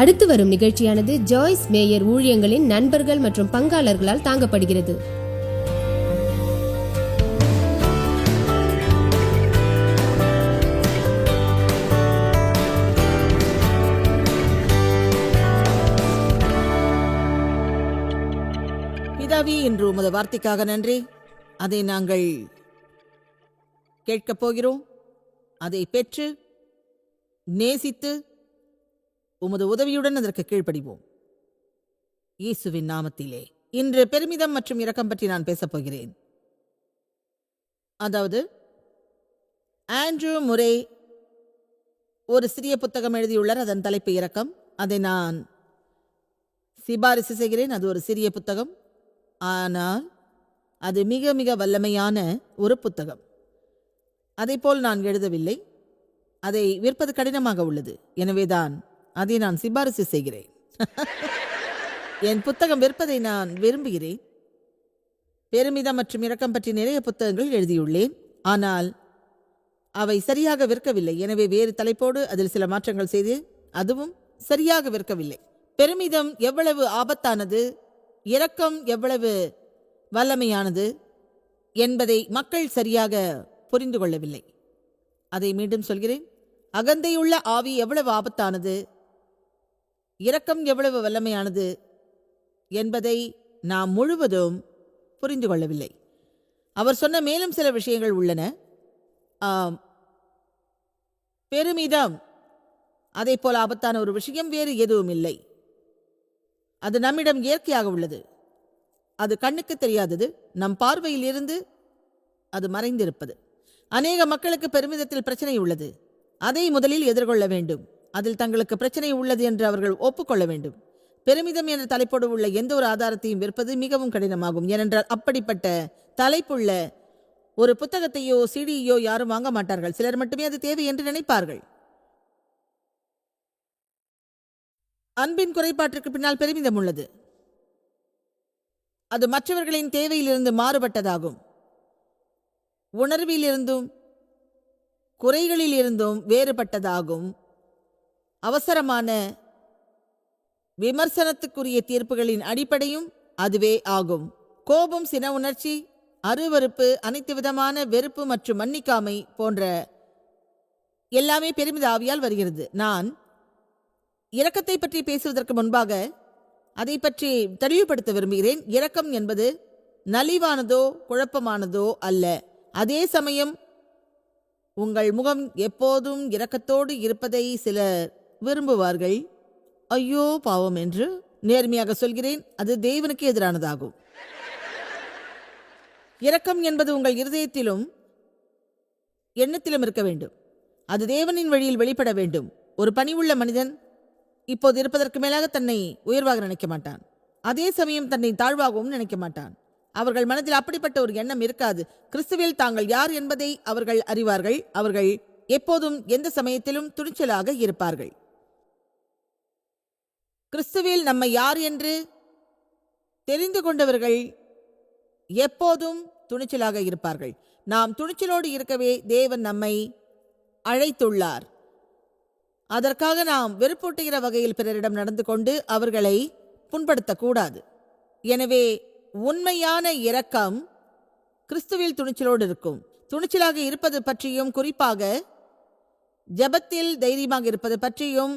அடுத்து வரும் நிகழ்ச்சியானது ஜாய்ஸ் மேயர் ஊழியங்களின் நண்பர்கள் மற்றும் பங்காளர்களால் தாங்கப்படுகிறது. பிதாவே, இன்று உமது வார்த்தைக்காக நன்றி. அதை நாங்கள் கேட்கப் போகிறோம். அதை பெற்று நேசித்து உமது உதவியுடன் அதற்கு கீழ்ப்படிவோம். இயேசுவின் நாமத்திலே. இன்று பெருமிதம் மற்றும் இரக்கம் பற்றி நான் பேசப் போகிறேன். அதாவது, ஆண்ட்ரூ முரே ஒரு சிறிய புத்தகம் எழுதியுள்ளார். அதன் தலைப்பு இரக்கம். அதை நான் சிபாரிசு செய்கிறேன். அது ஒரு சிறிய புத்தகம், ஆனால் அது மிக மிக வல்லமையான ஒரு புத்தகம். அதைப்போல் நான் எழுதவில்லை. அதை விற்பது கடினமாக உள்ளது. எனவேதான் அதை நான் சிபாரிசு செய்கிறேன். என் புத்தகம் விற்பதை நான் விரும்புகிறேன். பெருமிதம் மற்றும் இரக்கம் பற்றி நிறைய புத்தகங்கள் எழுதியுள்ளேன், ஆனால் அவை சரியாக விற்கவில்லை. எனவே வேறு தலைப்போடு அதில் சில மாற்றங்கள் செய்து அதுவும் சரியாக விற்கவில்லை. பெருமிதம் எவ்வளவு ஆபத்தானது, இரக்கம் எவ்வளவு வல்லமையானது என்பதை மக்கள் சரியாக புரிந்து கொள்ளவில்லை. அதை மீண்டும் சொல்கிறேன். அகந்தையுள்ள ஆவி எவ்வளவு ஆபத்தானது, இரக்கம் எவ்வளவு வல்லமையானது என்பதை நாம் முழுவதும் புரிந்து கொள்ளவில்லை. அவர் சொன்ன மேலும் சில விஷயங்கள் உள்ளன. பெருமிதம் அதை போல ஆபத்தான ஒரு விஷயம் வேறு எதுவும் இல்லை. அது நம்மிடம் இயற்கையாக உள்ளது. அது கண்ணுக்கு தெரியாதது, நம் பார்வையில் இருந்து அது மறைந்திருப்பது. அநேக மக்களுக்கு பெருமிதத்தில் பிரச்சனை உள்ளது. அதை முதலில் எதிர்கொள்ள வேண்டும். அதில் தங்களுக்கு பிரச்சனை உள்ளது என்று அவர்கள் ஒப்புக்கொள்ள வேண்டும். பெருமிதம் என்ற தலைப்போடு உள்ள எந்த ஒரு ஆதாரத்தையும் விற்பது மிகவும் கடினமாகும். ஏனென்றால் அப்படிப்பட்ட தலைப்புள்ள ஒரு புத்தகத்தையோ சிடியோ யாரும் வாங்க மாட்டார்கள். சிலர் மட்டுமே அது தேவை என்று நினைப்பார்கள். அன்பின் குறைபாட்டிற்கு பின்னால் பெருமிதம் உள்ளது. அது மற்றவர்களின் தேவையிலிருந்து மாறுபட்டதாகும். உணர்விலிருந்தும் குறைகளில் இருந்தும் வேறுபட்டதாகும். அவசரமான விமர்சனத்துக்குரிய தீர்ப்புகளின் அடிப்படையும் அதுவே ஆகும். கோபம், சின உணர்ச்சி, அருவருப்பு, அனைத்து விதமான வெறுப்பு மற்றும் மன்னிக்காமை போன்ற எல்லாமே பெருமித ஆவியால் வருகிறது. நான் இரக்கத்தை பற்றி பேசுவதற்கு முன்பாக அதை பற்றி தெளிவுபடுத்த விரும்புகிறேன். இரக்கம் என்பது நலிவானதோ குழப்பமானதோ அல்ல. அதே சமயம் உங்கள் முகம் எப்போதும் இரக்கத்தோடு இருப்பதை சிலர் விரும்புவார்கள். ஐயோ பாவம் என்று. நேர்மையாக சொல்கிறேன், அது தேவனுக்கு எதிரானதாகும். இரக்கம் என்பது உங்கள் இருதயத்திலும் எண்ணத்திலும் இருக்க வேண்டும். அது தேவனின் வழியில் வெளிப்பட வேண்டும். ஒரு பணிவுள்ள மனிதன் இப்போது இருப்பதற்கு மேலாக தன்னை உயர்வாக நினைக்க மாட்டான். அதே சமயம் தன்னை தாழ்வாகவும் நினைக்க மாட்டான். அவர்கள் மனதில் அப்படிப்பட்ட ஒரு எண்ணம் இருக்காது. கிறிஸ்துவில் தாங்கள் யார் என்பதை அவர்கள் அறிவார்கள். அவர்கள் எப்போதும் எந்த சமயத்திலும் துணிச்சலாக இருப்பார்கள். கிறிஸ்துவில் நம்மை யார் என்று தெரிந்து கொண்டவர்கள் எப்போதும் துணிச்சலாக இருப்பார்கள். நாம் துணிச்சலோடு இருக்கவே தேவன் நம்மை அழைத்துள்ளார். அதற்காக நாம் வெறுப்பூட்டுகிற வகையில் பிறரிடம் நடந்து கொண்டு அவர்களை புண்படுத்தக்கூடாது. எனவே உண்மையான இரக்கம் கிறிஸ்துவில் துணிச்சலோடு இருக்கும். துணிச்சலாக இருப்பது பற்றியும், குறிப்பாக ஜெபத்தில் தைரியமாக இருப்பது பற்றியும்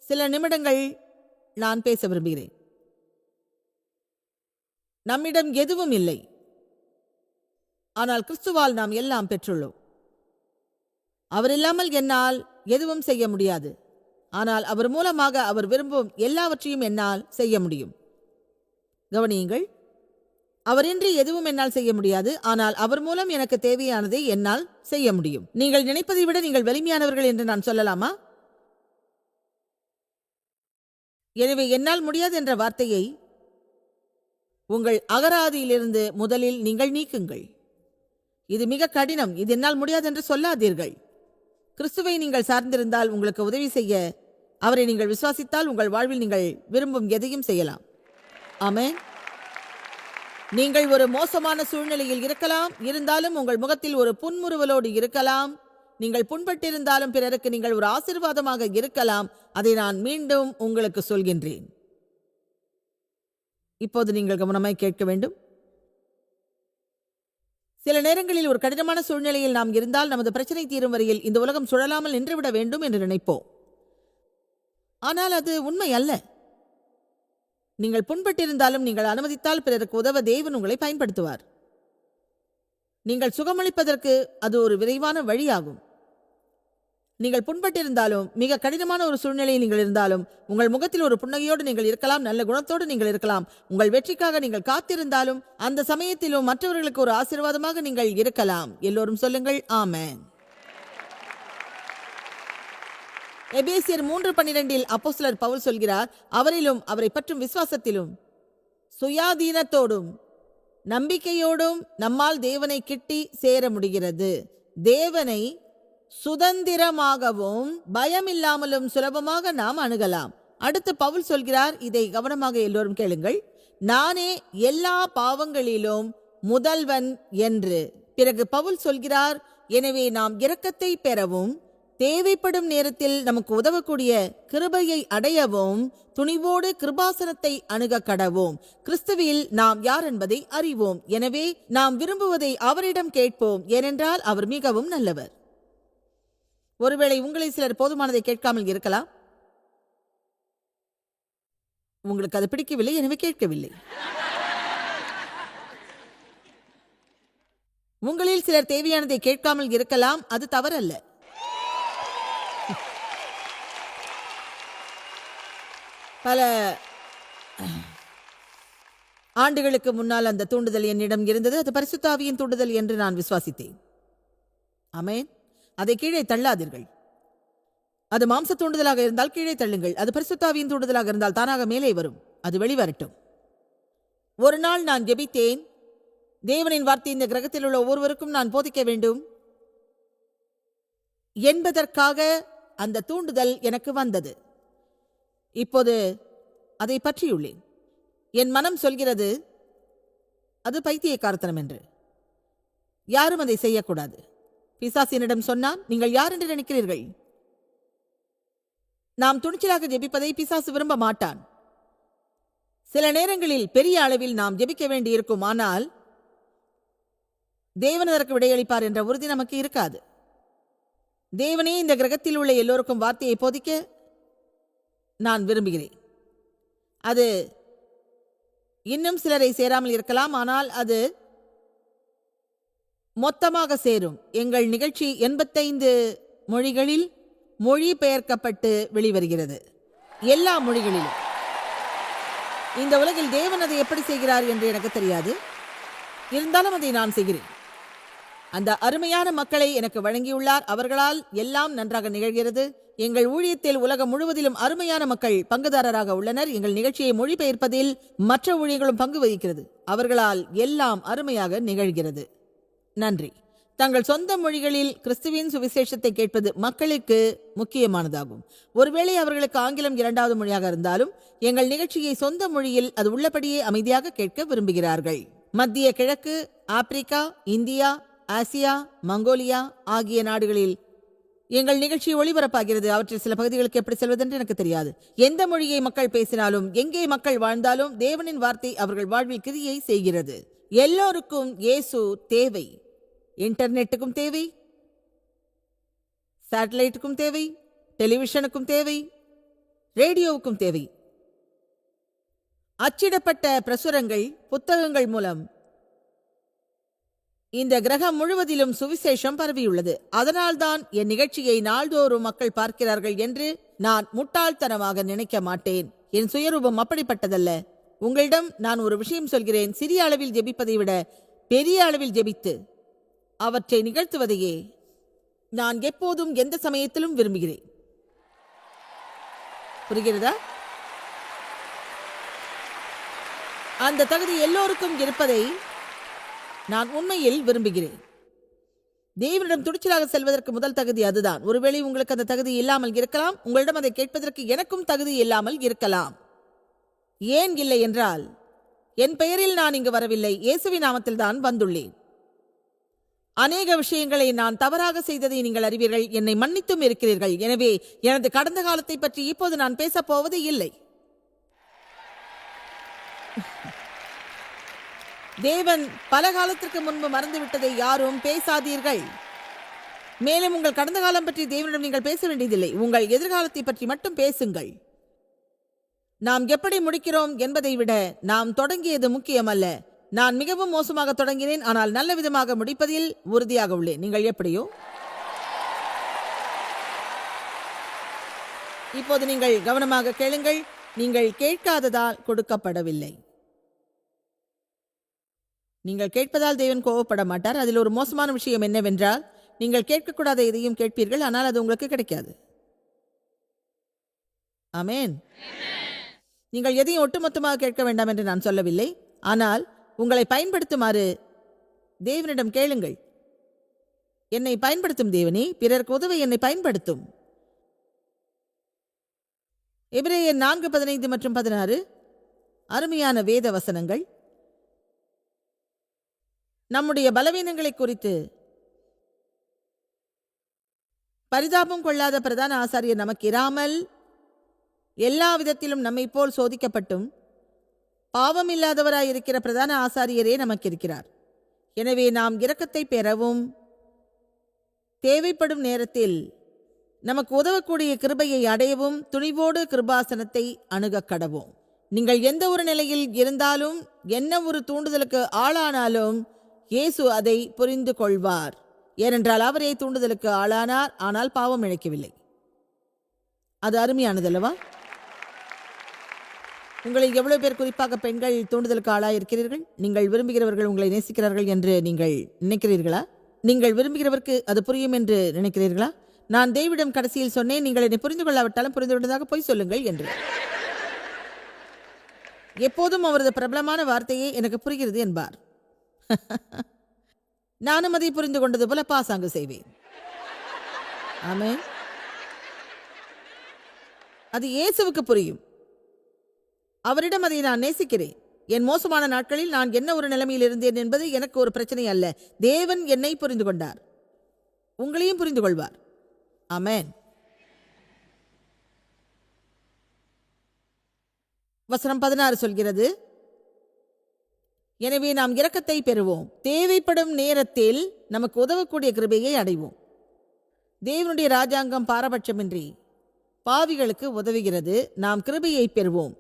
சில நிமிடங்கள் நான் பேச விரும்புகிறேன். நம்மிடம் எதுவும் இல்லை, ஆனால் கிறிஸ்துவால் நாம் எல்லாம் பெற்றுள்ளோம். அவர் இல்லாமல் என்னால் எதுவும் செய்ய முடியாது, ஆனால் அவர் மூலமாக அவர் விரும்பும் எல்லாவற்றையும் என்னால் செய்ய முடியும். கவனியுங்கள், அவரின்றி எதுவும் என்னால் செய்ய முடியாது, ஆனால் அவர் மூலம் எனக்கு தேவையானதை என்னால் செய்ய முடியும். நீங்கள் நினைப்பதை விட நீங்கள் வலிமையானவர்கள் என்று நான் சொல்லலாமா? எனவே என்னால் முடியாது என்ற வார்த்தையை உங்கள் அகராதியிலிருந்து முதலில் நீங்கள் நீக்குங்கள். இது மிக கடினம். இது என்னால் முடியாது என்று சொல்லாதீர்கள். கிறிஸ்துவை நீங்கள் சார்ந்திருந்தால், உங்களுக்கு உதவி செய்ய அவரை நீங்கள் விசுவாசித்தால், உங்கள் வாழ்வில் நீங்கள் விரும்பும் எதையும் செய்யலாம். ஆமென். நீங்கள் ஒரு மோசமான சூழ்நிலையில் இருக்கலாம், இருந்தாலும் உங்கள் முகத்தில் ஒரு புன்முறுவலோடு இருக்கலாம். நீங்கள் புண்பட்டிருந்தாலும் பிறருக்கு நீங்கள் ஒரு ஆசீர்வாதமாக இருக்கலாம். அதை நான் மீண்டும் உங்களுக்கு சொல்கின்றேன். இப்போது நீங்கள் கவனமாய் கேட்க வேண்டும். சில நேரங்களில் ஒரு கடினமான சூழ்நிலையில் நாம் இருந்தால் நமது பிரச்சனை தீரும் வரையில் இந்த உலகம் சுழலாமல் நின்றுவிட வேண்டும் என்று நினைப்போம். ஆனால் அது உண்மை அல்ல. நீங்கள் புண்பட்டிருந்தாலும் நீங்கள் அனுமதித்தால் பிறருக்கு உதவ தேவன் உங்களை பயன்படுத்துவார். நீங்கள் சுகமளிப்பதற்கு அது ஒரு விரைவான வழியாகும். நீங்கள் புண்பட்டிருந்தாலும், மிக கடினமான ஒரு சூழ்நிலையில் நீங்கள் இருந்தாலும், உங்கள் முகத்தில் ஒரு புன்னகையோடு நீங்கள் இருக்கலாம், நல்ல குணத்தோடு நீங்கள் இருக்கலாம். உங்கள் வெற்றிக்காக நீங்கள் காத்திருந்தாலும், அந்த சமயத்திலும் மற்றவர்களுக்கு ஒரு ஆசீர்வாதமாக நீங்கள் இருக்கலாம். எல்லோரும் சொல்லுங்கள் ஆமென். எபேசியர் 3:12 அப்போஸ்தலர் பவுல் சொல்கிறார், அவரிலும் அவரை பற்றும் விசுவாசத்திலும் சுயாதீனத்தோடும் நம்பிக்கையோடும் நம்மால் தேவனை கிட்டி சேர முடிகிறது. தேவனை சுதந்திரமாகவும் பயமில்லாமலும் சுலபமாக நாம் அணுகலாம். அடுத்து பவுல் சொல்கிறார், இதை கவனமாக எல்லோரும் கேளுங்கள், நானே எல்லா பாவங்களிலும் முதல்வன் என்று. பிறகு பவுல் சொல்கிறார், எனவே நாம் இரக்கத்தை பெறவும் தேவைப்படும் நேரத்தில் நமக்கு உதவக்கூடிய கிருபையை அடையவும் துணிவோடு கிருபாசனத்தை அணுக கடவோம். கிறிஸ்துவில் நாம் யார் என்பதை அறிவோம். எனவே நாம் விரும்புவதை அவரிடம் கேட்போம், ஏனென்றால் அவர் மிகவும் நல்லவர். ஒருவேளை உங்களை சிலர் போதுமானதை கேட்காமல் இருக்கலாம். உங்களுக்கு அது பிடிக்கவில்லை, எனவே கேட்கவில்லை. உங்களில் சிலர் தேவையானதை கேட்காமல் இருக்கலாம், அது தவறல்ல. பல ஆண்டுகளுக்கு முன்னால் அந்த தூண்டுதல் என்னிடம் இருந்தது. அது பரிசுத்த ஆவியின் தூண்டுதல் என்று நான் விசுவாசித்தேன். ஆமென். அதை கீழே தள்ளாதீர்கள். அது மாம்ச தூண்டுதலாக இருந்தால் கீழே தள்ளுங்கள். அது பரிசுத்த ஆவியின் தூண்டுதலாக இருந்தால் தானாக மேலே வரும். அது வெளிவரட்டும். ஒரு நாள் நான் ஜெபித்தேன், தேவனின் வார்த்தை இந்த கிரகத்தில் உள்ள ஒவ்வொருவருக்கும் நான் போதிக்க வேண்டும் என்பதற்காக அந்த தூண்டுதல் எனக்கு வந்தது. இப்போது அதை பற்றியுள்ளேன். என் மனம் சொல்கிறது அது பைத்தியக்காரத்தனம் என்று. யாரும் அதை செய்யக்கூடாது. பிசாசினிடம் சொன்னான், நீங்கள் யார் என்று நினைக்கிறீர்கள்? நாம் துணிச்சலாக ஜெபிப்பதை பிசாசு விரும்ப மாட்டான். சில நேரங்களில் பெரிய அளவில் நாம் ஜெபிக்க வேண்டியிருக்கும், ஆனால் தேவன் அதற்கு விடையளிப்பார் என்ற உறுதி நமக்கு இருக்காது. தேவனே இந்த கிரகத்தில் உள்ள எல்லோருக்கும் வார்த்தையை போதிக்க நான் விரும்புகிறேன். அது இன்னும் சிலரை சேராமல் இருக்கலாம், ஆனால் அது மொத்தமாக சேரும். எங்கள் நிகழ்ச்சி 85 மொழிகளில் மொழிபெயர்க்கப்பட்டு வெளிவருகிறது. எல்லா மொழிகளிலும். இந்த உலகில் தேவன் அதை எப்படி செய்கிறார் என்று எனக்கு தெரியாது. இருந்தாலும் அதை நான் செய்கிறேன். அந்த அருமையான மக்களை எனக்கு வழங்கியுள்ளார். அவர்களால் எல்லாம் நன்றாக நிகழ்கிறது. எங்கள் ஊழியத்தில் உலகம் முழுவதிலும் அருமையான மக்கள் பங்குதாரராக உள்ளனர். எங்கள் நிகழ்ச்சியை மொழிபெயர்ப்பதில் மற்ற ஊழியர்களும் பங்கு வகிக்கிறது. அவர்களால் எல்லாம் அருமையாக நிகழ்கிறது. நன்றி. தங்கள் சொந்த மொழிகளில் கிறிஸ்துவின் சுவிசேஷத்தை கேட்பது மக்களுக்கு முக்கியமானதாகும். ஒருவேளை அவர்களுக்கு ஆங்கிலம் 2வது மொழியாக இருந்தாலும் எங்கள் நிகழ்ச்சியை சொந்த மொழியில் அது உள்ளபடியே அமைதியாக கேட்க விரும்புகிறார்கள். மத்திய கிழக்கு, ஆப்பிரிக்கா, இந்தியா, ஆசியா, மங்கோலியா ஆகிய நாடுகளில் எங்கள் நிகழ்ச்சி ஒளிபரப்பாகிறது. அவற்றில் சில பகுதிகளுக்கு எப்படி செல்வதென்று எனக்கு தெரியாது. எந்த மொழியை மக்கள் பேசினாலும், எங்கே மக்கள் வாழ்ந்தாலும் தேவனின் வார்த்தை அவர்கள் வாழ்வில் கிரியை செய்கிறது. எல்லோருக்கும் இயேசு தேவை. இன்டர்நெட்டுக்கும் தேவை, சேட்டலைட்டுக்கும் தேவை, டெலிவிஷனுக்கும் தேவை, ரேடியோவுக்கும் தேவை. அச்சிடப்பட்ட பிரசுரங்கள், புத்தகங்கள் மூலம் இந்த கிரகம் முழுவதிலும் சுவிசேஷம் பரவியுள்ளது. அதனால்தான் என் நிகழ்ச்சியை நாள்தோறும் மக்கள் பார்க்கிறார்கள் என்று நான் முட்டாள்தனமாக நினைக்க மாட்டேன். என் சுயரூபம் அப்படிப்பட்டதல்ல. உங்களிடம் நான் ஒரு விஷயம் சொல்கிறேன். சிறிய அளவில் ஜெபிப்பதை விட பெரிய அளவில் ஜெபித்து அவற்றை நிகழ்த்துவதையே நான் எப்போதும் எந்த சமயத்திலும் விரும்புகிறேன். புரிகிறதா? அந்த தகுதி எல்லோருக்கும் இருப்பதை நான் உண்மையில் விரும்புகிறேன். தேவனிடம் துணிச்சலாக செல்வதற்கு முதல் தகுதி அதுதான். ஒருவேளை உங்களுக்கு அந்த தகுதி இல்லாமல் இருக்கலாம். உங்களிடம் அதை கேட்பதற்கு எனக்கும் தகுதி இல்லாமல் இருக்கலாம். ஏன் இல்லை என்றால், என் பெயரில் நான் இங்கு வரவில்லை, இயேசுவின் நாமத்தில் தான் வந்துள்ளேன். அநேக விஷயங்களை நான் தவறாக செய்ததை நீங்கள் அறிவீர்கள், என்னை மன்னித்தும் இருக்கிறீர்கள். எனவே எனது கடந்த காலத்தை பற்றி இப்போது நான் பேசப் போவது இல்லை. தேவன் பல காலத்திற்கு முன்பு மறந்துவிட்டதை யாரும் பேசாதீர்கள். மேலும் உங்கள் கடந்த காலம் பற்றி தேவனிடம் நீங்கள் பேச வேண்டியதில்லை. உங்கள் எதிர்காலத்தை பற்றி மட்டும் பேசுங்கள். நாம் எப்படி முடிக்கிறோம் என்பதை விட நாம் தொடங்கியது முக்கியமல்ல. நான் மிகவும் மோசமாக தொடங்கினேன், ஆனால் நல்ல விதமாக முடிப்பதில் உறுதியாக உள்ளேன். நீங்கள் எப்படியோ? இப்போது நீங்கள் கவனமாக கேளுங்கள். நீங்கள் கேட்காததால் கொடுக்கப்படவில்லை. நீங்கள் கேட்பதால் தேவன் கோபப்பட மாட்டார். அதில் ஒரு மோசமான விஷயம் என்னவென்றால், நீங்கள் கேட்கக்கூடாத எதையும் கேட்பீர்கள், ஆனால் அது உங்களுக்கு கிடைக்காது. ஆமென். நீங்கள் எதையும் ஒட்டுமொத்தமாக கேட்க வேண்டாம் என்று நான் சொல்லவில்லை, ஆனால் உங்களை பயன்படுத்துமாறு தேவனிடம் கேளுங்கள். என்னை பயன்படுத்தும் தேவனே, பிறருக்கு உதவ என்னை பயன்படுத்தும். எபிரேயர் 4:15 மற்றும் 16 அருமையான வேத வசனங்கள். நம்முடைய பலவீனங்களை குறித்து பரிதாபம் கொள்ளாத பிரதான ஆசாரியர் நமக்கு இராமல் எல்லா விதத்திலும் நம்மை போல் சோதிக்கப்பட்டும் பாவம் இல்லாதவராய் இருக்கிற பிரதான ஆசாரியரே நமக்கு இருக்கிறார். எனவே நாம் இரக்கத்தை பெறவும் தேவைப்படும் நேரத்தில் நமக்கு உதவக்கூடிய கிருபையை அடையவும் துணிவோடு கிருபாசனத்தை அணுகக் கடவோம். நீங்கள் எந்த ஒரு நிலையில் இருந்தாலும், என்ன ஒரு தூண்டுதலுக்கு ஆளானாலும் இயேசு அதை புரிந்து கொள்வார். ஏனென்றால் அவரே தூண்டுதலுக்கு ஆளானார், ஆனால் பாவம் இழைக்கவில்லை. அது அருமையானதல்லவா? உங்களில் எவ்வளவு பேர், குறிப்பாக பெண்கள், தூண்டுதலுக்கு ஆளாயிருக்கிறீர்கள்? நீங்கள் விரும்புகிறவர்கள் உங்களை நேசிக்கிறார்கள் என்று நீங்கள் நினைக்கிறீர்களா? நீங்கள் விரும்புகிறவருக்கு அது புரியும் என்று நினைக்கிறீர்களா? நான் தேவிடம் கடைசியில் சொன்னேன், நீங்கள் என்னை புரிந்து கொள்ளாவிட்டாலும் புரிந்து கொண்டதாக போய் சொல்லுங்கள் என்று. எப்போதும் அவரது பிரபலமான வார்த்தையே எனக்கு புரிகிறது என்பார். நானும் அதை புரிந்து கொண்டது போல பாசாங்கு செய்வேன். ஆமென். அது இயேசுவுக்கு புரியும். அவரிடம் அதை நான் நேசிக்கிறேன். என் மோசமான நாட்களில் நான் என்ன ஒரு நிலைமையில் இருந்தேன் என்பது எனக்கு ஒரு பிரச்சனை அல்ல. தேவன் என்னை புரிந்து கொண்டார், உங்களையும் புரிந்து கொள்வார். ஆமென். வசனம் 16 சொல்கிறது, எனவே நாம் இரக்கத்தை பெறுவோம், தேவைப்படும் நேரத்தில் நமக்கு உதவக்கூடிய கிருபையை அடைவோம். தேவனுடைய ராஜாங்கம் பாரபட்சமின்றி பாவிகளுக்கு உதவுகிறது. நாம் கிருபையை பெறுவோம்.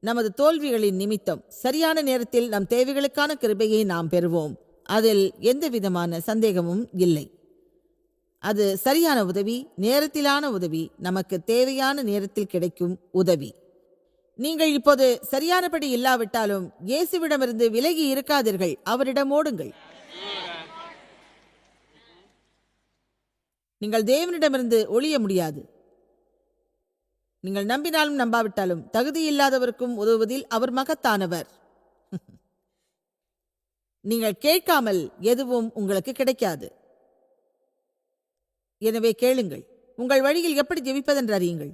நமது தோல்விகளின் நிமித்தம் சரியான நேரத்தில் நம் தேவைகளுக்கான கிருபையை நாம் பெறுவோம். அதில் எந்த விதமான சந்தேகமும் இல்லை. அது சரியான உதவி, நேரத்திலான உதவி, நமக்கு தேவையான நேரத்தில் கிடைக்கும் உதவி. நீங்கள் இப்போது சரியானபடி இல்லாவிட்டாலும் இயேசுவிடமிருந்து விலகி இருக்காதீர்கள், அவரிடம் ஓடுங்கள். நீங்கள் தேவனிடமிருந்து ஒளிய முடியாது. நீங்கள் நம்பினாலும் நம்பாவிட்டாலும் தகுதியில்லாதவருக்கும் உதவுவதில் அவர் மகத்தானவர். நீங்கள் கேட்காமல் எதுவும் உங்களுக்கு கிடைக்காது. எனவே கேளுங்கள். உங்கள் வழியில் எப்படி ஜெபிப்பதென்று அறியுங்கள்.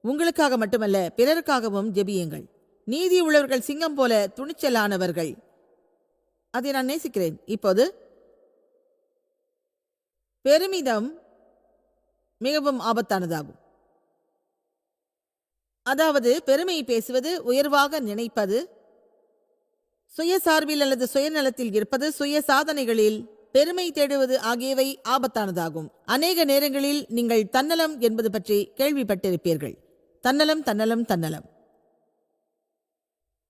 உங்களுக்காக மட்டுமல்ல, பிறருக்காகவும் ஜெபியுங்கள். நீதி உள்ளவர்கள் சிங்கம் போல துணிச்சலானவர்கள். அதை நான் நேசிக்கிறேன். இப்போது பெருமிதம் மிகவும் ஆபத்தானதாகும். அதாவது பெருமை பேசுவது, உயர்வாக நினைப்பது, சுயசார்பில் அல்லது சுயநலத்தில் இருப்பது, சுய சாதனைகளில் பெருமை தேடுவது ஆகியவை ஆபத்தானதாகும். அநேக நேரங்களில் நீங்கள் தன்னலம் என்பது பற்றி கேள்விப்பட்டிருப்பீர்கள். தன்னலம், தன்னலம், தன்னலம்.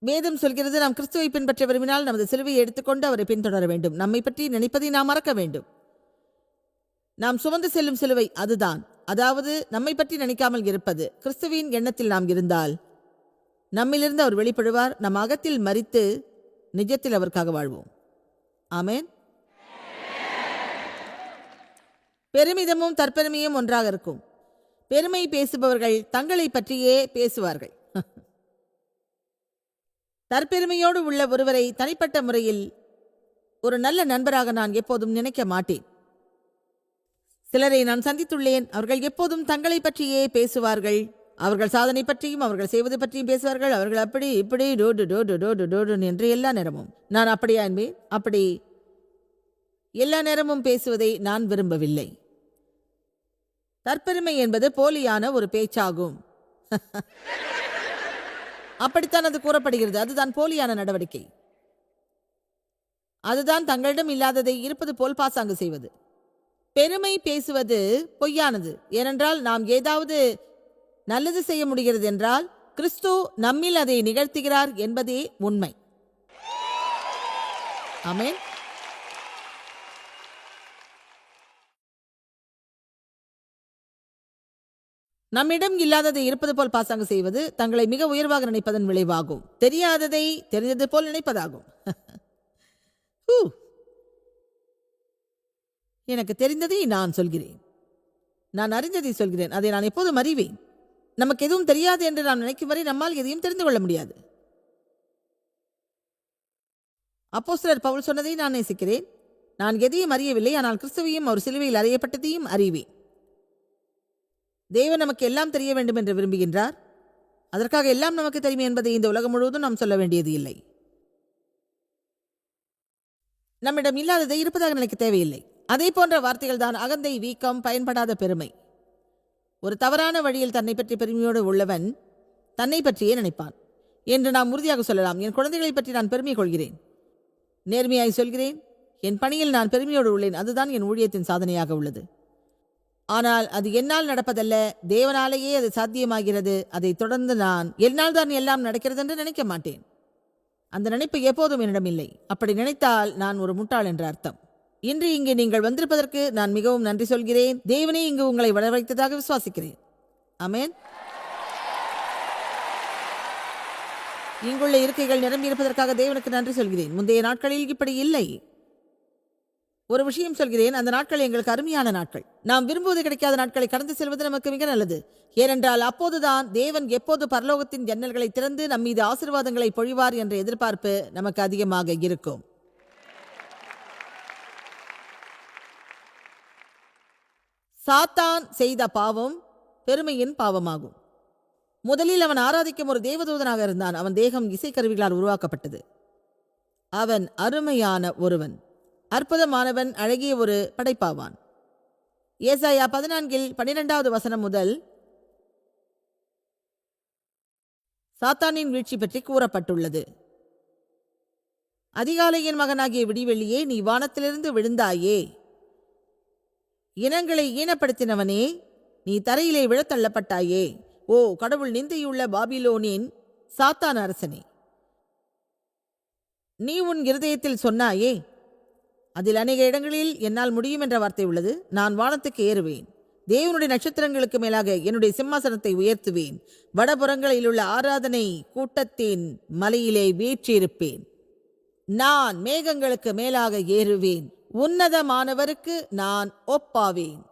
வேதம் சொல்கிறது, நாம் கிறிஸ்துவை பின்பற்ற விரும்பினால் நமது சிலுவையை எடுத்துக்கொண்டு அவரை பின்தொடர வேண்டும். நம்மை பற்றி நினைப்பதை நாம் மறக்க வேண்டும். நாம் சுமந்து செல்லும் சிலுவை அதுதான். அதாவது நம்மை பற்றி நினைக்காமல் இருப்பது. கிறிஸ்துவின் எண்ணத்தில் நாம் இருந்தால் நம்மிலிருந்து அவர் வெளிப்படுவார். நம் அகத்தில் மரித்து நிஜத்தில் அவருக்காக வாழ்வோம். ஆமென். பெருமிதமும் தற்பெருமையும் ஒன்றாக இருக்கும். பெருமை பேசுபவர்கள் தங்களை பற்றியே பேசுவார்கள். தற்பெருமையோடு உள்ள ஒருவரை தனிப்பட்ட முறையில் ஒரு நல்ல நண்பராக நான் எப்போதும் நினைக்க மாட்டேன். சிலரை நான் சந்தித்துள்ளேன். அவர்கள் எப்போதும் தங்களை பற்றியே பேசுவார்கள். அவர்கள் சாதனை பற்றியும் அவர்கள் செய்வது பற்றியும் பேசுவார்கள். அவர்கள் அப்படி இப்படி டோடு டோடு டோடு டோடு என்று எல்லா நேரமும். நான் அப்படியா என்பேன். அப்படி எல்லா நேரமும் பேசுவதை நான் விரும்பவில்லை. தற்பெருமை என்பது போலியான ஒரு பேச்சாகும். அப்படித்தான் அது கூறப்படுகிறது. அதுதான் போலியான நடவடிக்கை. அதுதான் தங்களிடம் இல்லாததை இருப்பது போல் பாசாங்கு செய்வது. பெருமை பேசுவது பொய்யானது. ஏனென்றால் நாம் ஏதாவது நல்லது செய்ய முடிகிறது என்றால் கிறிஸ்து நம்மில் அதை நிகழ்த்துகிறார் என்பதே உண்மை. ஆமென். நம்மிடம் இல்லாததை இருப்பது போல் பாசாங்கு செய்வது தங்களை மிக உயர்வாக நினைப்பதன் விளைவாகும். தெரியாததை தெரிந்தது போல் நினைப்பதாகும். எனக்கு தெரிந்ததை நான் சொல்கிறேன், நான் அறிந்ததை சொல்கிறேன், அதை நான் எப்போதும் அறிவேன். நமக்கு எதுவும் தெரியாது என்று நாம் நினைக்கும் வரை நம்மால் எதையும் தெரிந்து கொள்ள முடியாது. அப்போஸ்தலர் பவுல் சொன்னதை நான் நேசிக்கிறேன். நான் எதையும் அறியவில்லை, ஆனால் கிறிஸ்துவையும் அவர் சிலுவையில் அறையப்பட்டதையும் அறிவேன். தேவன் நமக்கு எல்லாம் தெரிய வேண்டும் என்று விரும்புகின்றார். அதற்காக எல்லாம் நமக்கு தெரியும் என்பதை இந்த உலகம் முழுவதும் நாம் சொல்ல வேண்டியது இல்லை. நம்மிடம் இல்லாததை இருப்பதாக நினைக்க தேவையில்லை. அதே போன்ற வார்த்தைகள் தான் அகந்தை, வீக்கம், பயன்படாத பெருமை. ஒரு தவறான வழியில் தன்னை பற்றி பெருமையோடு உள்ளவன் தன்னை பற்றியே நினைப்பான் என்று நாம் உறுதியாக சொல்லலாம். என் குழந்தைகளை பற்றி நான் பெருமை கொள்கிறேன். நேர்மையாய் சொல்கிறேன், என் பணியில் நான் பெருமையோடு உள்ளேன். அதுதான் என் ஊழியத்தின் சாதனையாக உள்ளது. ஆனால் அது என்னால் நடப்பதல்ல, தேவனாலேயே அது சாத்தியமாகிறது. அதை தொடர்ந்து நான் என்னால் தான் எல்லாம் நடக்கிறது என்று நினைக்க மாட்டேன். அந்த நினைப்பு எப்போதும் என்னிடம் இல்லை. அப்படி நினைத்தால் நான் ஒரு முட்டாள் என்ற அர்த்தம். இன்று இங்கே நீங்கள் வந்திருப்பதற்கு நான் மிகவும் நன்றி சொல்கிறேன். தேவனே இங்கு உங்களை வரவைத்ததாக விசுவாசிக்கிறேன். ஆமென். இங்குள்ள இருக்கைகள் நிரம்பி இருப்பதற்காக தேவனுக்கு நன்றி சொல்கிறேன். முந்தைய நாட்களில் இப்படி இல்லை. ஒரு விஷயம் சொல்கிறேன், அந்த நாட்கள் எங்களுக்கு அருமையான நாட்கள். நாம் விரும்புவது கிடைக்காத நாட்களை கடந்து செல்வது நமக்கு மிக நல்லது. ஏனென்றால் அப்போதுதான் தேவன் எப்போது பரலோகத்தின் ஜன்னல்களை திறந்து நம் மீது ஆசீர்வாதங்களை பொழிவார் என்ற எதிர்பார்ப்பு நமக்கு அதிகமாக இருக்கும். சாத்தான் செய்த பாவம் பெருமையின் பாவமாகும். முதலில் அவன் ஆராதிக்கும் ஒரு தேவதூதனாக இருந்தான். அவன் தேகம் இசைக்கருவிகளால் உருவாக்கப்பட்டது. அவன் அருமையான ஒருவன், அற்புதமானவன், அழகிய ஒரு படைப்பாவான். ஏசாயா 14:12 வசனம் முதல் சாத்தானின் வீழ்ச்சி பற்றி கூறப்பட்டுள்ளது. அதிகாலையின் மகனாகிய விடிவெள்ளியே, நீ வானத்திலிருந்து விழுந்தாயே. இனங்களை ஈனப்படுத்தினவனே, நீ தரையிலே விழத்தள்ளப்பட்டாயே. ஓ கடவுள் நிந்தையுள்ள பாபிலோனின் சாத்தான் அரசனே, நீ உன் இருதயத்தில் சொன்னாயே. அதில் அநேக இடங்களில் என்னால் முடியும் என்ற வார்த்தை உள்ளது. நான் வானத்துக்கு ஏறுவேன், தேவனுடைய நட்சத்திரங்களுக்கு மேலாக என்னுடைய சிம்மாசனத்தை உயர்த்துவேன். வடபுறங்களில் உள்ள ஆராதனை கூட்டத்தின் மலையிலே வீற்றிருப்பேன். நான் மேகங்களுக்கு மேலாக ஏறுவேன், உன்னதமானவருக்கு நான் ஒப்பாவேன்.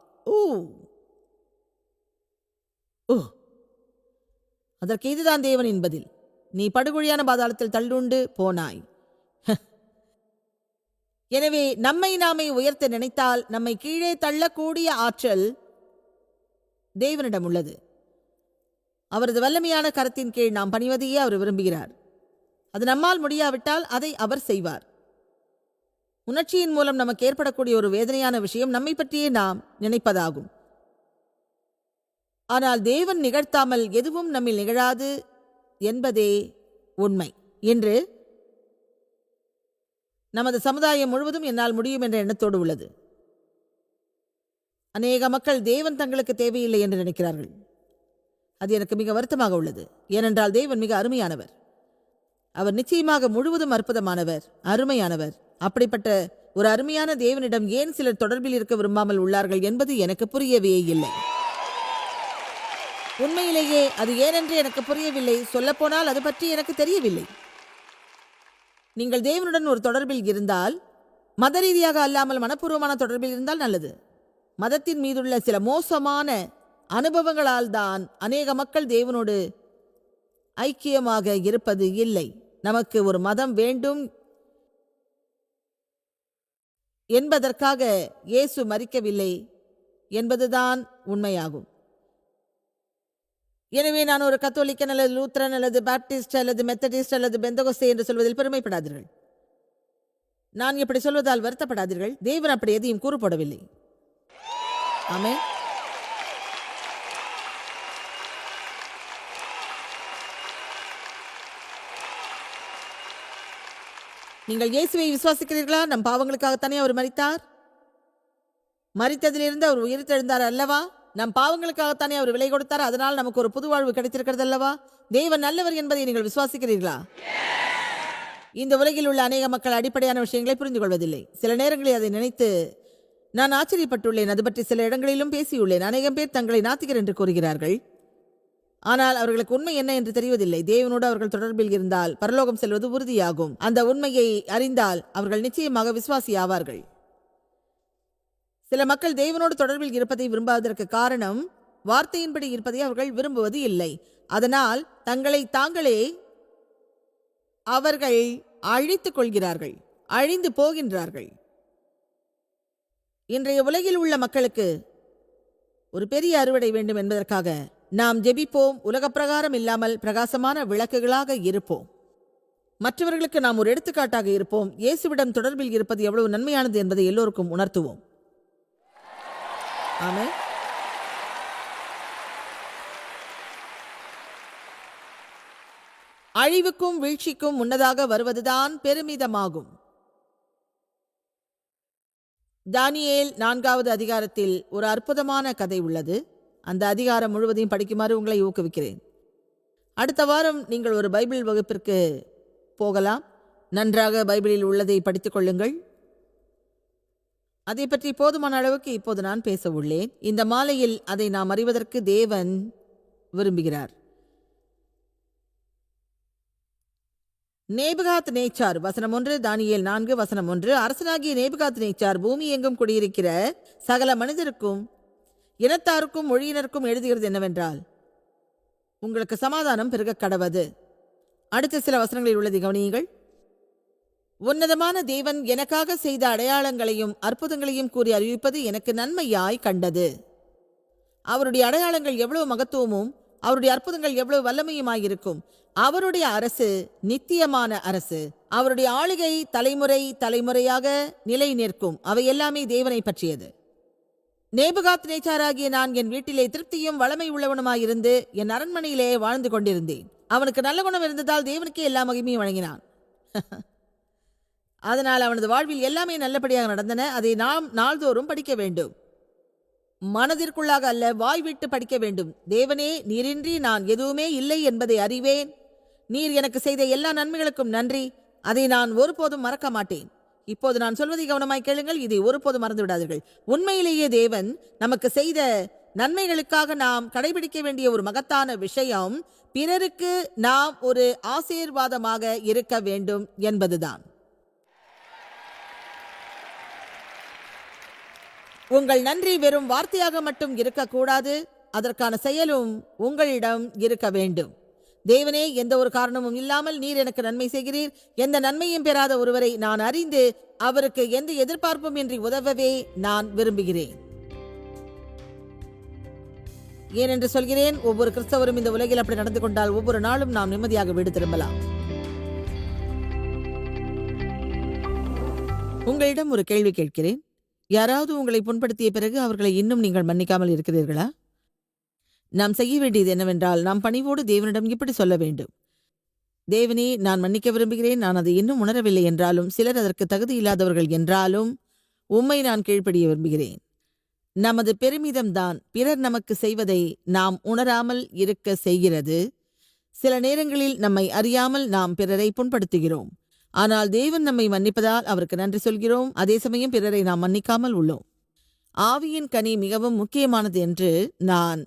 அதற்கு இதுதான் தேவனின் பதில். நீ படுகொழியான பாதாளத்தில் தள்ளுண்டு போனாய். எனவே நம்மை நாமே உயர்த்த நினைத்தால் நம்மை கீழே தள்ளக்கூடிய ஆற்றல் தேவனிடம் உள்ளது. அவரது வல்லமையான கரத்தின் கீழ் நாம் பணிவதையே அவர் விரும்புகிறார். அது நம்மால் முடியாவிட்டால் அதை அவர் செய்வார். உணர்ச்சியின் மூலம் நமக்கு ஏற்படக்கூடிய ஒரு வேதனையான விஷயம் நம்மை பற்றியே நாம் நினைப்பதாகும். ஆனால் தேவன் நிகழ்த்தாமல் எதுவும் நம்மில் நிகழாது என்பதே உண்மை. என்று நமது சமுதாயம் முழுவதும் என்னால் முடியும் என்ற எண்ணத்தோடு உள்ளது. அநேக மக்கள் தேவன் தங்களுக்கு தேவையில்லை என்று நினைக்கிறார்கள். அது எனக்கு மிக வருத்தமாக உள்ளது. ஏனென்றால் தேவன் மிக அருமையானவர். அவர் நிச்சயமாக முழுவதும் அற்புதமானவர், அருமையானவர். அப்படிப்பட்ட ஒரு அருமையான தேவனிடம் ஏன் சிலர் தொடர்பில் இருக்க விரும்பாமல் உள்ளார்கள் என்பது எனக்கு புரியவே இல்லை. உண்மையிலேயே அது ஏனென்று எனக்கு புரியவில்லை. சொல்லப்போனால் அது பற்றி எனக்கு தெரியவில்லை. நீங்கள் தேவனுடன் ஒரு தொடர்பில் இருந்தால், மத ரீதியாக அல்லாமல் மனப்பூர்வமான தொடர்பில் இருந்தால் நல்லது. மதத்தின் மீதுள்ள சில மோசமான அனுபவங்களால் தான் அநேக மக்கள் தேவனோடு ஐக்கியமாக இருப்பது இல்லை. நமக்கு ஒரு மதம் வேண்டும் என்பதற்காக இயேசு மரிக்கவில்லை என்பதுதான் உண்மையாகும். எனவே நான் ஒரு கத்தோலிக்கன் அல்லது லூத்ரன் அல்லது பாப்டிஸ்ட் அல்லது மெத்தடிஸ்ட் அல்லது பெந்தகோஸ்தே என்று சொல்வதில் பெருமைப்படாதீர்கள். நான் இப்படி சொல்வதால் வருத்தப்படாதீர்கள். தேவன் அப்படி எதையும் கூறப்படவில்லை. ஆமென். நீங்கள் இயேசுவை விசுவாசிக்கிறீர்களா? நம் பாவங்களுக்காகத்தானே அவர் மரித்தார். மரித்ததிலிருந்து அவர் உயிர்த்தெழுந்தார் அல்லவா? நம் பாவங்களுக்காகத்தானே அவர் விலை கொடுத்தார். அதனால் நமக்கு ஒரு புது வாழ்வு கிடைத்திருக்கிறது அல்லவா? தேவன் நல்லவர் என்பதை நீங்கள் விசுவாசிக்கிறீர்களா? இந்த உலகில் உள்ள அநேக மக்கள் அடிப்படையான விஷயங்களை புரிந்து கொள்வதில்லை. சில நேரங்களில் அதை நினைத்து நான் ஆச்சரியப்பட்டுள்ளேன். அது பற்றி சில இடங்களிலும் பேசியுள்ளேன். அநேகம் பேர் தங்களை நாத்திகர் என்று கூறுகிறார்கள். ஆனால் அவர்களுக்கு உண்மை என்ன என்று தெரிவதில்லை. தேவனோடு அவர்கள் தொடர்பில் இருந்தால் பரலோகம் செல்வது உறுதியாகும். அந்த உண்மையை அறிந்தால் அவர்கள் நிச்சயமாக விசுவாசி ஆவார்கள். சில மக்கள் தேவனோடு தொடர்பில் இருப்பதை விரும்பாததற்கு காரணம் வார்த்தையின்படி இருப்பதை அவர்கள் விரும்புவது இல்லை. அதனால் தங்களை தாங்களே அவர்கள் அழித்துக் கொள்கிறார்கள், அழிந்து போகின்றார்கள். இன்றைய உலகில் உள்ள மக்களுக்கு ஒரு பெரிய அறுவடை வேண்டும் என்பதற்காக நாம் ஜெபிப்போம். உலகப் பிரகாரம் இல்லாமல் பிரகாசமான விளக்குகளாக இருப்போம். மற்றவர்களுக்கு நாம் ஒரு எடுத்துக்காட்டாக இருப்போம். இயேசுவிடம் தொடர்பில் இருப்பது எவ்வளவு நன்மையானது என்பதை எல்லோருக்கும் உணர்த்துவோம். ஆமென். அழிவுக்கும் வீழ்ச்சிக்கும் முன்னதாக வருவதுதான் பெருமிதமாகும். தானியேல் 4வது அதிகாரத்தில் ஒரு அற்புதமான கதை உள்ளது. அந்த அதிகாரம் முழுவதையும் படிக்குமாறு உங்களை ஊக்குவிக்கிறேன். அடுத்த வாரம் நீங்கள் ஒரு பைபிள் வகுப்பிற்கு போகலாம். நன்றாக பைபிளில் உள்ளதை படித்துக் கொள்ளுங்கள். அதை பற்றி போதுமான அளவுக்கு இப்போது நான் பேச உள்ளேன். இந்த மாலையில் அதை நாம் அறிவதற்கு தேவன் விரும்புகிறார். நேபுகாத் நேச்சார் வசனம் 1, தானியேல் 4 வசனம் 1. அரசனாகிய நேபுகாத் நேச்சார் பூமி எங்கும் குடியிருக்கிற சகல மனிதருக்கும் இனத்தாருக்கும் மொழியினருக்கும் எழுதுகிறது என்னவென்றால், உங்களுக்கு சமாதானம் பெருக கடவது. அடுத்த சில வசனங்களில் உள்ளதை கவனியுங்கள். உன்னதமான தேவன் எனக்காக செய்த அடையாளங்களையும் அற்புதங்களையும் கூறி அறிவிப்பது எனக்கு நன்மையாய் கண்டது. அவருடைய அடையாளங்கள் எவ்வளவு மகத்துவமும் அவருடைய அற்புதங்கள் எவ்வளவு வல்லமையுமாயிருக்கும். அவருடைய அரசு நித்தியமான அரசு. அவருடைய ஆளுகை தலைமுறை தலைமுறையாக நிலை நிற்கும். அவை எல்லாமே தேவனை பற்றியது. நேபுகாத் நேச்சாராகிய நான் என் வீட்டிலே திருப்தியும் வளமை உள்ளவனுமாயிருந்து என் அரண்மனையிலே வாழ்ந்து கொண்டிருந்தேன். அவனுக்கு நல்ல குணம் இருந்ததால் தேவனுக்கே எல்லா மகிமையும் வழங்கினான். அதனால் அவனது வாழ்வில் எல்லாமே நல்லபடியாக நடந்தன. அதை நாம் நாள்தோறும் படிக்க வேண்டும். மனதிற்குள்ளாக அல்ல, வாய் விட்டு படிக்க வேண்டும். தேவனே, நீரின்றி நான் எதுவுமே இல்லை என்பதை அறிவேன். நீர் எனக்கு செய்த எல்லா நன்மைகளுக்கும் நன்றி. அதை நான் ஒருபோதும் மறக்க மாட்டேன். இப்போது நான் சொல்வதை கவனமாய் கேளுங்கள். இதை ஒருபோதும் மறந்து விடாதீர்கள். உண்மையிலேயே தேவன் நமக்கு செய்த நன்மைகளுக்காக நாம் கடைபிடிக்க வேண்டிய ஒரு மகத்தான விஷயம், பிறருக்கு நாம் ஒரு ஆசீர்வாதமாக இருக்க வேண்டும் என்பதுதான். உங்கள் நன்றி வெறும் வார்த்தையாக மட்டும் இருக்கக்கூடாது. அதற்கான செயலும் உங்களிடம் இருக்க வேண்டும். தேவனே, எந்த ஒரு காரணமும் இல்லாமல் நீர் எனக்கு நன்மை செய்கிறீர். எந்த நன்மையும் பெறாத ஒருவரை நான் அறிந்து அவருக்கு எந்த எதிர்பார்ப்பும் இன்றி உதவவே நான் விரும்புகிறேன். ஏனென்று சொல்கிறேன், ஒவ்வொரு கிறிஸ்தவரும் இந்த உலகில் அப்படி நடந்து கொண்டால் ஒவ்வொரு நாளும் நாம் நிம்மதியாக வீடு திரும்பலாம். உங்களிடம் ஒரு கேள்வி கேட்கிறேன். யாராவது உங்களை புண்படுத்திய பிறகு அவர்களை இன்னும் நீங்கள் மன்னிக்காமல் இருக்கிறீர்களா? நாம் செய்ய வேண்டியது என்னவென்றால், நாம் பணிவோடு தேவனிடம் இப்படி சொல்ல வேண்டும். தேவனே, நான் மன்னிக்க விரும்புகிறேன். நான் அதை இன்னும் உணரவில்லை என்றாலும், சிலர் அதற்கு தகுதி இல்லாதவர்கள் என்றாலும், உம்மை நான் கீழ்ப்படிய விரும்புகிறேன். நமது பெருமிதம்தான் பிறர் நமக்கு செய்வதை நாம் உணராமல் இருக்க செய்கிறது. சில நேரங்களில் நம்மை அறியாமல் நாம் பிறரை புண்படுத்துகிறோம். ஆனால் தேவன் நம்மை மன்னிப்பதால் அவருக்கு நன்றி சொல்கிறோம். அதே சமயம் பிறரை நாம் மன்னிக்காமல் உள்ளோம். ஆவியின் கனி மிகவும் முக்கியமானது என்று நான்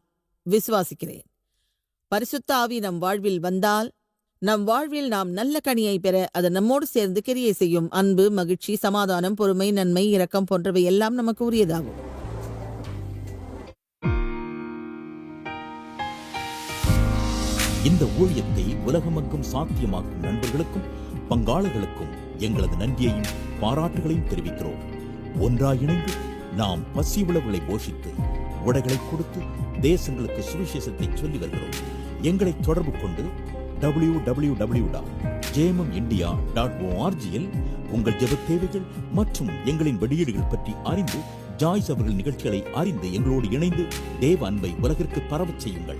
விசுவாசிக்கிறேன். பரிசுத்த ஆவி நம் வாழ்வில் வந்தால், நம் வாழ்வில் நாம் நல்ல கனியை பெற அது நம்மோடு சேர்ந்து கிரியை செய்யும். அன்பு, மகிழ்ச்சி, சமாதானம், பொறுமை, நன்மை, இரக்கம் போன்றவை எல்லாம் நமக்கு உரியதாகும். இந்த ஊழியத்தை உலகமெங்கும் சாத்தியமாக்கும் நண்பர்களுக்கும் பங்காளர்களுக்கும் எங்களது நன்றியையும் பாராட்டுகளையும் தெரிவிக்கிறோம். ஒன்றாய் இணைந்து நாம் பசி உழவுகளை போஷித்து உடைகளை கொடுத்து தேசங்களுக்கு சுவிசேஷத்தை சொல்லி வருகிறோம். எங்களை தொடர்பு கொண்டு www.jmmindia.org உங்கள் ஜெப தேவைகள் மற்றும் எங்களின் வெளியீடுகள் பற்றி அறிந்து ஜாய்ஸ் அவர்கள் நிகழ்ச்சிகளை அறிந்து எங்களோடு இணைந்து தேவ அன்பை உலகிற்கு பரவச் செய்யுங்கள்.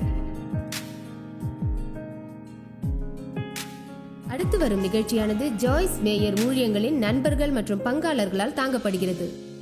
அடுத்து வரும் நிகழ்ச்சியானது ஜாய்ஸ் மேயர் ஊழியங்களின் நண்பர்கள் மற்றும் பங்காளர்களால் தாங்கப்படுகிறது.